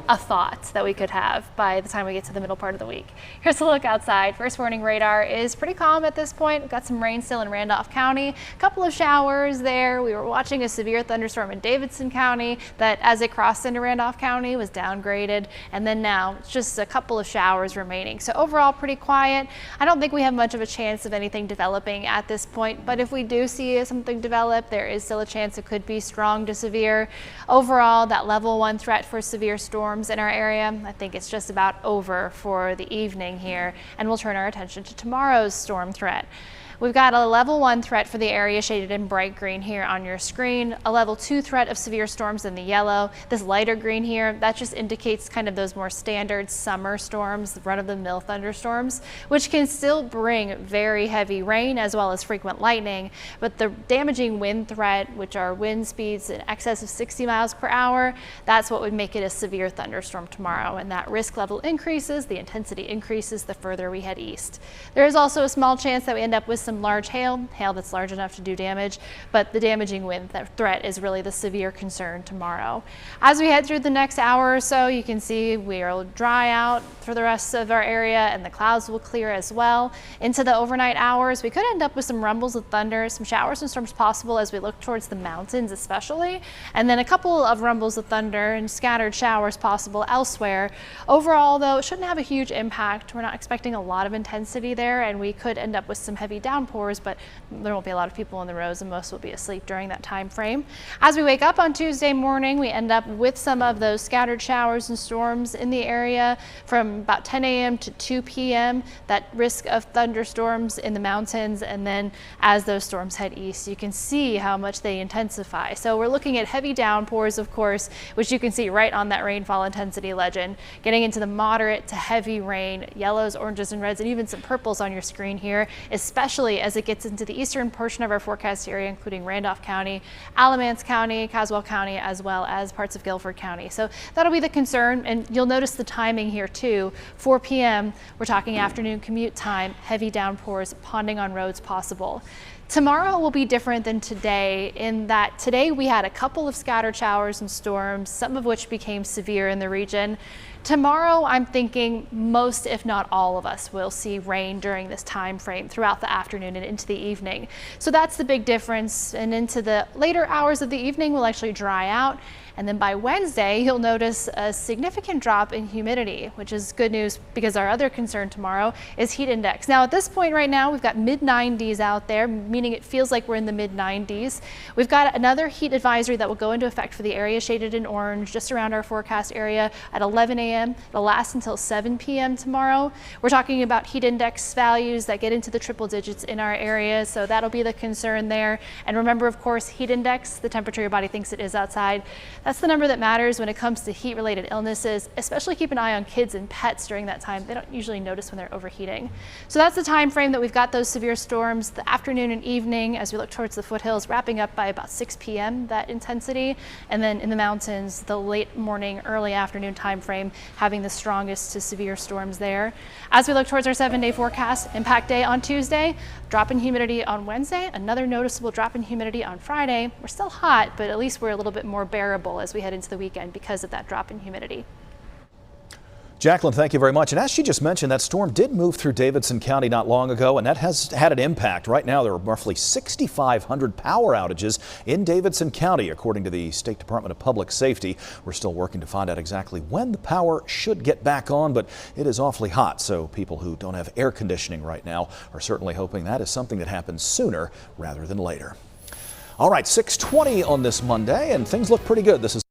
a thought that we could have by the time we get to the middle part of the week. Here's a look outside. First warning radar is pretty calm at this point. We've got some rain still in Randolph County, a couple of showers there. We were watching a severe thunderstorm in Davidson County that as it crossed into Randolph County was downgraded, and then now it's just a couple of showers remaining. So overall pretty quiet. I don't think we have much of a chance of anything developing at this point, but if we do see something develop, there is still a chance it could be strong to severe. Overall, that level 1 threat for severe storms in our area, I think it's just about over for the evening here, and we'll turn our attention to tomorrow's storm threat. We've got a level 1 threat for the area shaded in bright green here on your screen, a level 2 threat of severe storms in the yellow. This lighter green here, that just indicates kind of those more standard summer storms, run-of-the-mill thunderstorms, which can still bring very heavy rain as well as frequent lightning. But the damaging wind threat, which are wind speeds in excess of 60 miles per hour, that's what would make it a severe thunderstorm tomorrow. And that risk level increases, the intensity increases the further we head east. There is also a small chance that we end up with some large hail that's large enough to do damage, but the damaging wind threat is really the severe concern tomorrow. As we head through the next hour or so, you can see we'll dry out for the rest of our area and the clouds will clear as well. Into the overnight hours, we could end up with some rumbles of thunder, some showers and storms possible as we look towards the mountains especially, and then a couple of rumbles of thunder and scattered showers possible elsewhere. Overall though, it shouldn't have a huge impact. We're not expecting a lot of intensity there, and we could end up with some heavy downpours, but there won't be a lot of people on the roads and most will be asleep during that time frame. As we wake up on Tuesday morning, we end up with some of those scattered showers and storms in the area from about 10 a.m. to 2 p.m. That risk of thunderstorms in the mountains, and then as those storms head east, you can see how much they intensify. So we're looking at heavy downpours, of course, which you can see right on that rainfall intensity legend, getting into the moderate to heavy rain, yellows, oranges, and reds, and even some purples on your screen here, especially as it gets into the eastern portion of our forecast area, including Randolph County, Alamance County, Caswell County, as well as parts of Guilford County. So that'll be the concern, and you'll notice the timing here too. 4 p.m. we're talking afternoon commute time, heavy downpours, ponding on roads possible. Tomorrow will be different than today in that today we had a couple of scattered showers and storms, some of which became severe in the region. Tomorrow, I'm thinking most, if not all of us, will see rain during this time frame throughout the afternoon and into the evening. So that's the big difference. And into the later hours of the evening, we'll actually dry out. And then by Wednesday, you'll notice a significant drop in humidity, which is good news because our other concern tomorrow is heat index. Now, at this point right now, we've got mid-90s out there, meaning it feels like we're in the mid-90s. We've got another heat advisory that will go into effect for the area shaded in orange just around our forecast area at 11 a.m. It'll last until 7 p.m. tomorrow. We're talking about heat index values that get into the triple digits in our area, so that'll be the concern there. And remember, of course, heat index, the temperature your body thinks it is outside. That's the number that matters when it comes to heat-related illnesses. Especially keep an eye on kids and pets during that time. They don't usually notice when they're overheating. So that's the time frame that we've got those severe storms, the afternoon and evening as we look towards the foothills, wrapping up by about 6 p.m. that intensity. And then in the mountains, the late morning, early afternoon time frame, having the strongest to severe storms there. As we look towards our 7-day forecast, impact day on Tuesday, drop in humidity on Wednesday, another noticeable drop in humidity on Friday. We're still hot, but at least we're a little bit more bearable as we head into the weekend because of that drop in humidity. Jacqueline, thank you very much. And as she just mentioned, that storm did move through Davidson County not long ago, and that has had an impact. Right now, there are roughly 6,500 power outages in Davidson County, according to the State Department of Public Safety. We're still working to find out exactly when the power should get back on, but it is awfully hot, so people who don't have air conditioning right now are certainly hoping that is something that happens sooner rather than later. All right, 6:20 on this Monday, and things look pretty good. This is